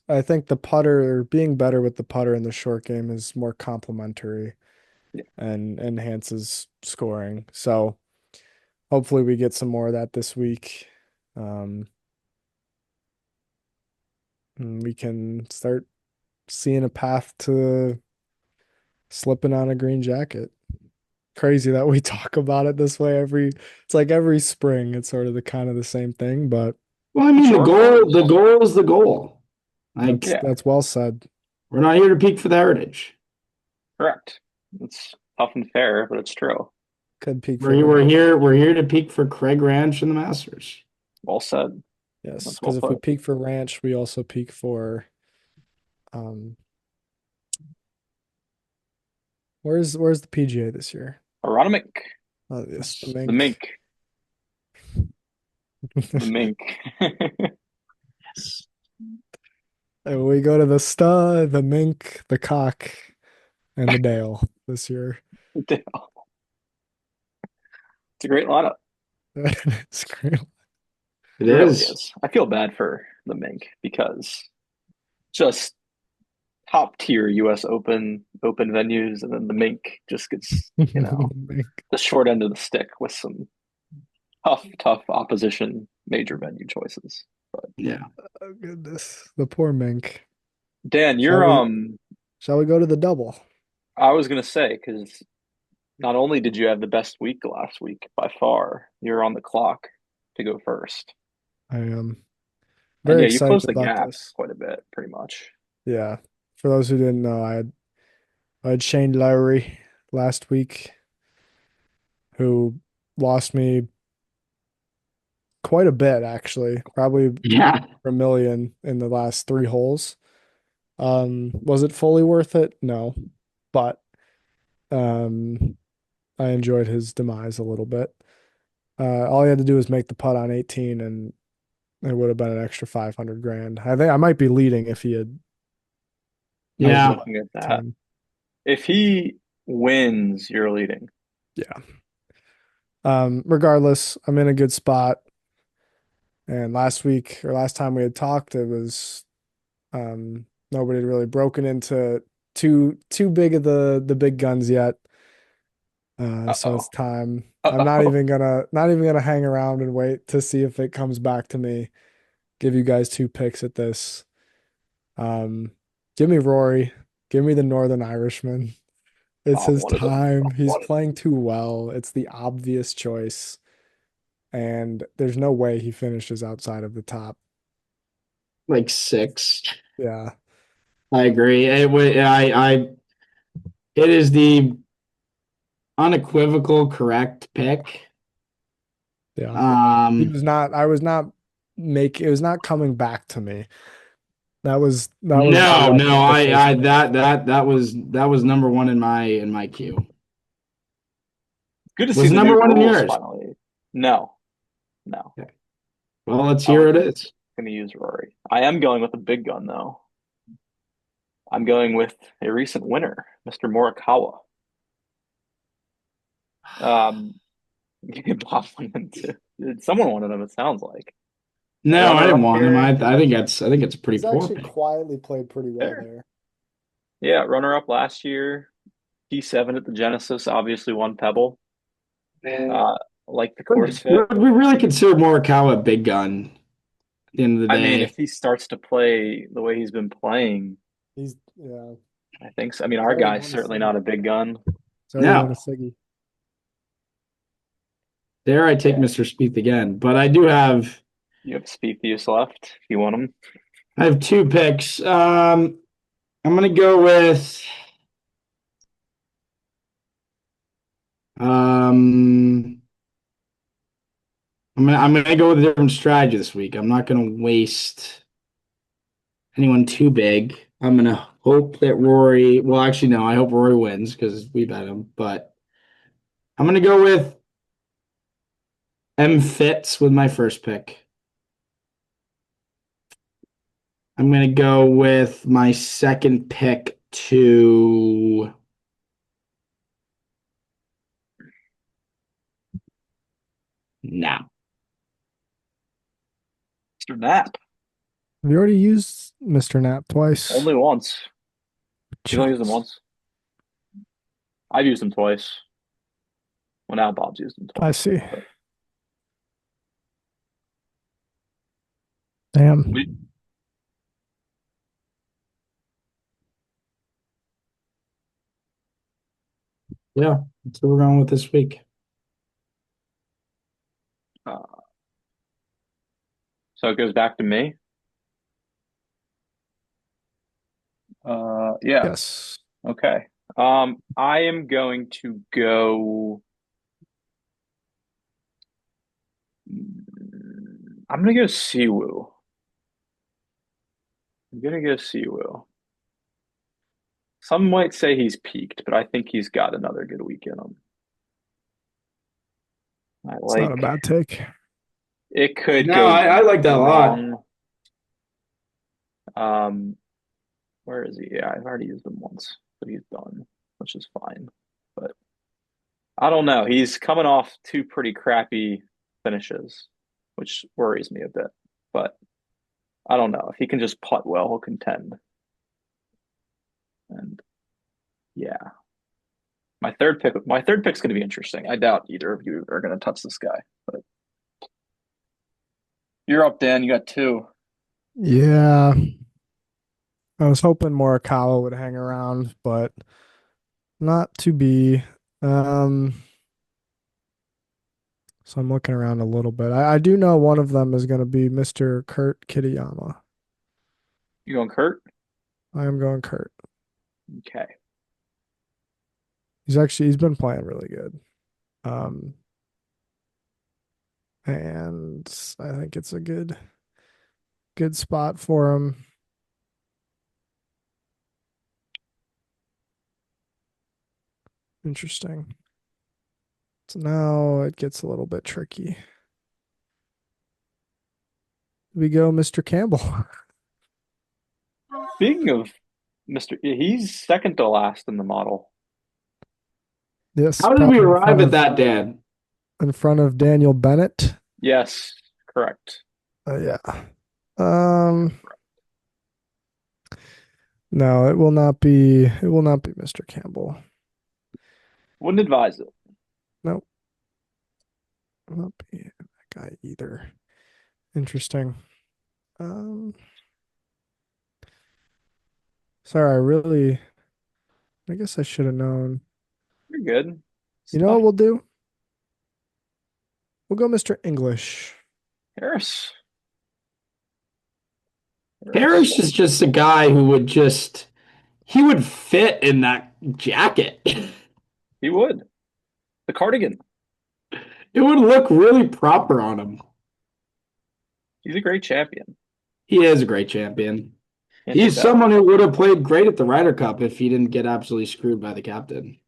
I think the putter being better with the putter in the short game is more complementary
Yeah.
and enhances scoring. So hopefully we get some more of that this week. Um, and we can start seeing a path to slipping on a green jacket. Crazy that we talk about it this way it's like every spring, it's sort of the kind of the same thing, but
Well, I mean,
Short course.
the goal is the goal. Like,
that's
Yeah,
that's well said.
we're not here to peak for the heritage.
correct. It's tough and fair, but it's true.
Could peak for
We're here to peak for Craig Ranch and the Masters.
Well said.
yes,
That's well
because if we
put.
peak for Ranch, we also peak for um where's the PGA this year?
Aronimink.
Yes, the
The
Mink.
Mink. the mink.
Yes.
And we go to the stud, the mink, the cock, and the Dale this year.
It's a great lineup.
It's great.
It
It really
is.
is. I feel bad for the mink because just top tier US open venues, and then the mink just gets,
Mink.
the short end of the stick with some tough opposition major venue choices. But
Yeah.
Oh goodness, the poor mink.
Dan,
Shall
you're
we? Shall we go to the double?
I was gonna say, because not only did you have the best week last week by far, you're on the clock to go first.
I am
And
very
yeah, you
excited
closed the
about
gap
this.
quite a bit, pretty much.
Yeah. For those who didn't know, I had Shane Lowry last week, who lost me quite a bit actually, probably
Yeah.
a million in the last three holes. Was it fully worth it? No, but um, I enjoyed his demise a little bit. All he had to do was make the putt on 18, and it would have been an extra 500 grand. I think I might be leading if he had
I was
Yeah.
looking at that.
10.
If he wins, you're leading.
Yeah. Regardless, I'm in a good spot. And last week or last time we had talked, it was nobody had really broken into too big of the big guns yet. So
Uh-oh.
it's time. I'm
Uh-oh.
not even gonna hang around and wait to see if it comes back to me. Give you guys two picks at this. Um, give me Rory. Give me the Northern Irishman. It's
Oh,
his
one of them.
time. He's playing too well. It's the obvious choice, and there's no way he finishes outside of the top.
Like six.
Yeah,
I agree. It is the unequivocal correct pick.
yeah. He
Um,
was not. I was not make. It was not coming back to me. That was
no,
already
no,
the first pick.
that was number one in my queue.
Good to see
Was it
the
number
new
one in
rules
yours?
finally. No, no.
Okay. Well, let's
I
hear
was
it is.
going to use Rory. I am going with a big gun, though. I'm going with a recent winner, Mr. Morikawa. Um, you can pop one into. Someone wanted him, it sounds like.
No, I
Runner
didn't
up
want him.
here.
I think it's a pretty
He's
poor
actually
pick.
quietly played pretty well
There.
there.
Yeah, runner up last year. P7 at the Genesis, obviously one pebble. Uh, like the course fit.
Would we really consider Morikawa a big gun at the end of the
I mean, if
day?
he starts to play the way he's been playing,
He's yeah.
I think so. I mean,
He's
our
already
guy's
won a
certainly not
Siggy.
a big gun.
He's already won a
No.
Siggy.
There I take
Yeah,
Mr. Spieth again, but
you have Spieth left. If you want him.
I have two picks. I'm gonna go with um I'm gonna go with a different strategy this week. I'm not gonna waste anyone too big. I'm gonna hope that Rory. Well, actually, no. I hope Rory wins because we bet him. But I'm gonna go with M Fitz with my first pick. I'm gonna go with my second pick to now.
Mr. Knapp.
Have you already used Mr. Knapp twice?
Only once. You've only used him
Jeez.
once. I've used him twice. Well, now Bob's used him
I
twice.
see.
But
Damn.
we,
Yeah, that's what we're going with this week.
uh, so it goes back to me. Yeah.
Yes.
Okay. I am going to go. I'm gonna go Siwoo. I'm gonna go Siwoo. Some might say he's peaked, but I think he's got another good week in him. I
It's not a
like
bad take.
It could
No,
go
I like that a lot.
wrong. Um, where is he? Yeah, I've already used him once, but he's done, which is fine. But I don't know. He's coming off two pretty crappy finishes, which worries me a bit. But I don't know. If he can just putt well, he'll contend. And yeah, my third pick's going to be interesting. I doubt either of you are going to touch this guy. But you're up, Dan. You got two.
Yeah. I was hoping Morikawa would hang around, but not to be. Um, so I'm looking around a little bit. I do know one of them is going to be Mr. Kurt Kitayama.
You going Kurt?
I am going Kurt.
Okay.
He's been playing really good. Um, and I think it's a good spot for him. Interesting. So now it gets a little bit tricky. We go Mr. Campbell.
Speaking of he's second to last in the model.
Yes,
How did we
probably
arrive at that, Dan?
in front of Daniel Bennett.
Yes, correct.
Yeah. Um, no, it will not be Mr. Campbell.
Wouldn't advise it.
Nope. Will not be that guy either. Interesting. Um, sorry, I guess I should have known.
You're good.
You know what we'll do? We'll go Mr. English.
Harris.
Parrish is just a guy who he would fit in that jacket.
He would. The cardigan.
It would look really proper on him.
He's a great champion.
He is a great champion.
Can't
He's
take that
someone
away.
who would have played great at the Ryder Cup if he didn't get absolutely screwed by the captain.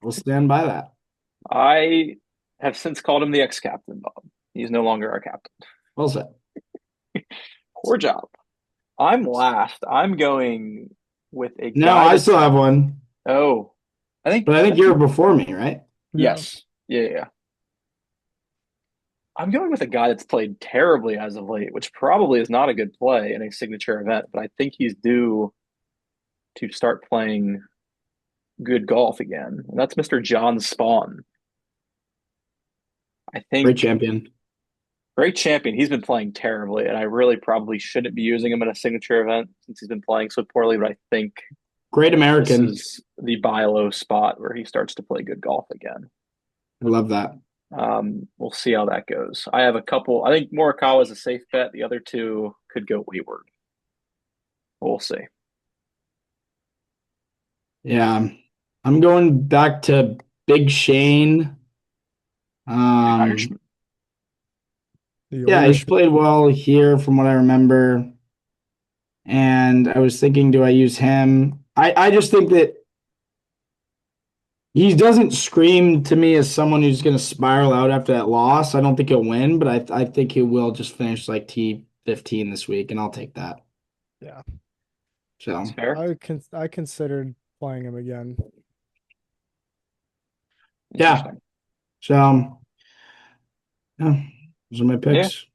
We'll stand by that.
I have since called him the ex-captain, Bob. He's no longer our captain.
Well said.
Poor job. I'm last. I'm going with a
No,
guy
I
that's
still have one,
oh,
but I think you're before me, right?
yes. Yeah. I'm going with a guy that's played terribly as of late, which probably is not a good play in a signature event, but I think he's due to start playing good golf again. And that's Mr. John Spawn. I think
Great champion.
great champion. He's been playing terribly, and I really probably shouldn't be using him in a signature event since he's been playing so poorly, but I think
Great
this
American.
is the buy low spot where he starts to play good golf again.
I love that.
We'll see how that goes. I have a couple. I think Morikawa is a safe bet. The other two could go wayward. We'll see.
Yeah. I'm going back to Big Shane.
Irishman.
Yeah, he's played well here from what I remember. And I was thinking, do I use him? I just think that he doesn't scream to me as someone who's going to spiral out after that loss. I don't think he'll win, but I think he will just finish like T15 this week, and I'll take that.
Yeah.
So
That's fair.
I considered playing him again.
yeah.
Interesting.
So yeah, those are my picks.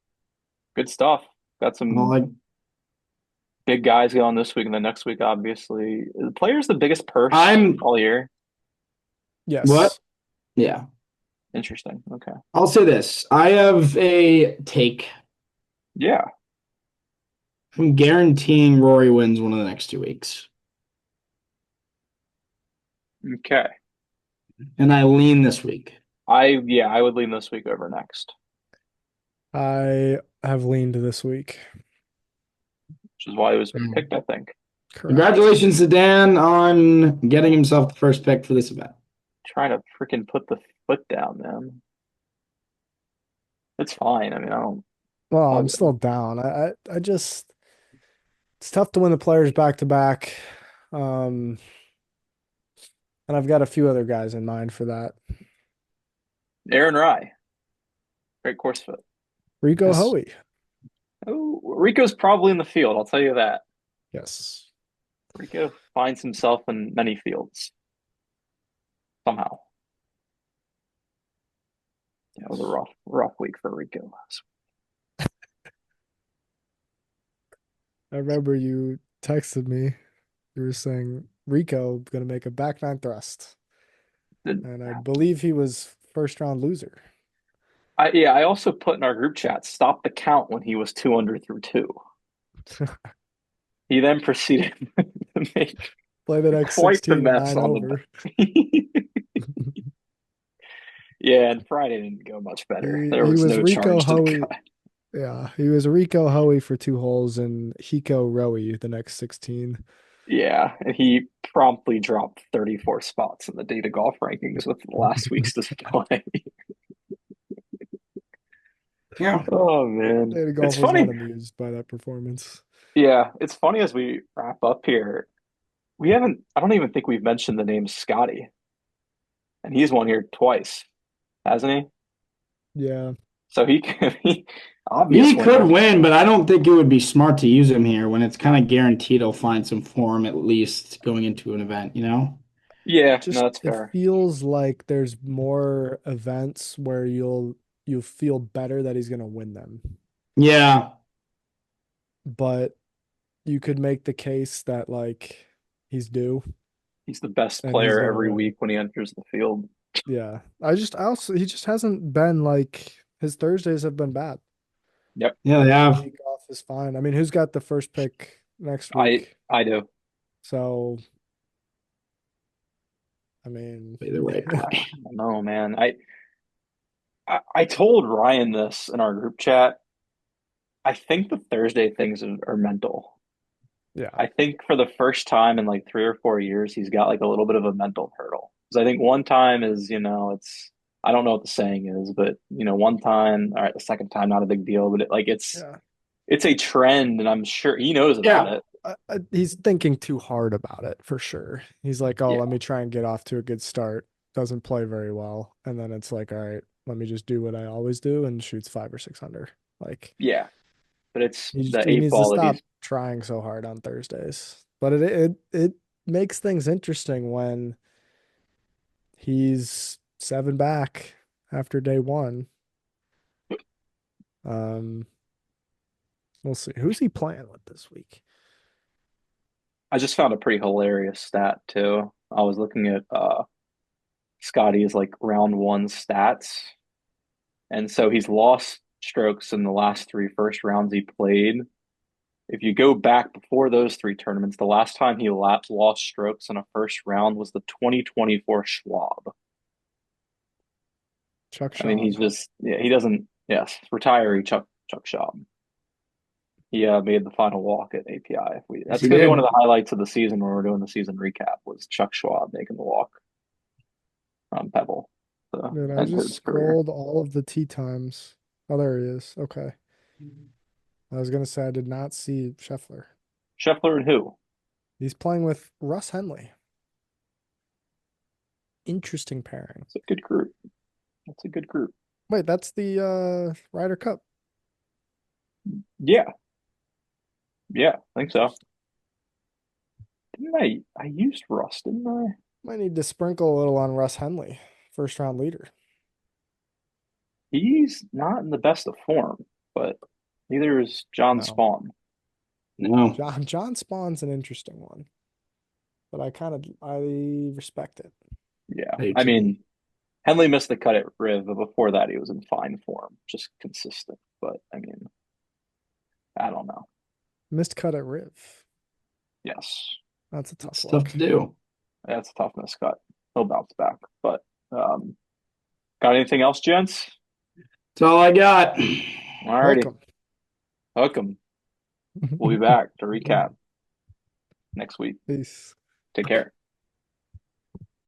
Good stuff. Got some
Well, like
big guys going this week and then next week, obviously. The player's the biggest purse
I'm
all year.
Yes.
what? Yeah.
Interesting. Okay.
I'll say this. I have a take.
Yeah.
I'm guaranteeing Rory wins one of the next 2 weeks.
Okay.
And I lean this week.
I would lean this week over next,
I have leaned this week.
which is why it was picked, I think.
Correct.
Congratulations to Dan on getting himself the first pick for this event.
Trying to freaking put the foot down, man. It's fine. I mean, I don't.
Well,
all
I'm
good.
still down. I just it's tough to win the players back to back. And I've got a few other guys in mind for that.
Aaron Rye. Great course fit.
Rico
Yes.
Hoey.
Oh, Rico's probably in the field. I'll tell you that.
Yes.
Rico finds himself in many fields somehow. Yeah, it was a rough week for Rico.
I remember you texted me. You were saying Rico gonna make a back nine thrust,
Didn't
and I
happen.
believe he was first round loser.
I also put in our group chat, stop the count when he was 2 under through two. He then proceeded to make
Play the next
quite the
16 and
mess
9
on
over.
the Yeah, and Friday didn't go much better. There
He
was
was
no
Rico
charge to the
Hoey.
guy.
Yeah, he was Rico Hoey for 2 holes and Hiko Roey the next 16.
Yeah, and he promptly dropped 34 spots in the data golf rankings with last week's display.
Yeah.
Oh man.
Data
It's
golf was not
funny.
amused by that performance.
Yeah, it's funny as we wrap up here. I don't even think we've mentioned the name Scotty, and he's won here twice, hasn't he?
Yeah,
So he can be obvious
He could
winner.
win, but I don't think it would be smart to use him here when it's kind of guaranteed he'll find some form at least going into an event, you know?
Yeah, no,
just
that's
it
fair.
feels like there's more events where you'll feel better that he's gonna win them.
Yeah.
But you could make the case that like he's due
He's the best
and he's
player
gonna
every
win.
week when he enters the field.
Yeah. I also he just hasn't been like his Thursdays have been bad.
Yep,
Yeah, they
The
have.
week off is fine. I mean, who's got the first pick next
I
week?
I do.
So, I mean,
Be the right play.
No, man. I told Ryan this in our group chat. I think the Thursday things are mental.
yeah.
I think for the first time in like 3 or 4 years, he's got like a little bit of a mental hurdle. Because I think one time is, it's I don't know what the saying is, but one time, all right, the second time, not a big deal, but
Yeah.
it's a trend, and I'm sure he knows about
Yeah.
it.
He's thinking too hard about it for sure. He's like, oh,
Yeah,
let me try and get off to a good start. Doesn't play very well. And then it's like, all right, let me just do what I always do and shoots 5 or 6 under. Like
yeah, but it's the
he
eight
needs to
ball that
stop
he's
trying so hard on Thursdays. But it makes things interesting when he's 7 back after day one. Um, we'll see. Who's he playing with this week?
I just found a pretty hilarious stat too. I was looking at Scotty's like round one stats, and so he's lost strokes in the last three first rounds he played. If you go back before those three tournaments, the last time he lost strokes in a first round was the 2024 Schwab.
Chuck
I mean, he's
Schaub.
just yeah, he doesn't yes, retiree Chuck Schwab. He made the final walk at API.
Yes,
That's
he
going to be one of
did.
the highlights of the season when we're doing the season recap was Chuck Schwab making the walk on Pebble to
Man, I
end
just
his career.
scrolled all of the tee times. Oh, there he is. Okay. I was gonna say I did not see Scheffler.
Scheffler and who?
He's playing with Russ Henley. Interesting pairing.
It's a good group. That's a good group.
Wait, that's the Ryder Cup.
Yeah, yeah, I think so. Didn't I used Rust, didn't I?
Might need to sprinkle a little on Russ Henley, first round leader.
He's not in the best of form, but neither is John
No.
Spawn.
No.
John Spawn's an interesting one, but I respect it.
Yeah,
I do
I
too.
mean, Henley missed the cut at Riv, but before that, he was in fine form, just consistent. But I mean, I don't know.
Missed cut at Riv.
Yes,
That's a tough
It's tough
look.
to do.
that's a tough miscut. He'll bounce back. But got anything else, gents?
That's all I got.
Alrighty,
Welcome.
hook 'em. We'll be back to recap next week.
Peace.
Take care.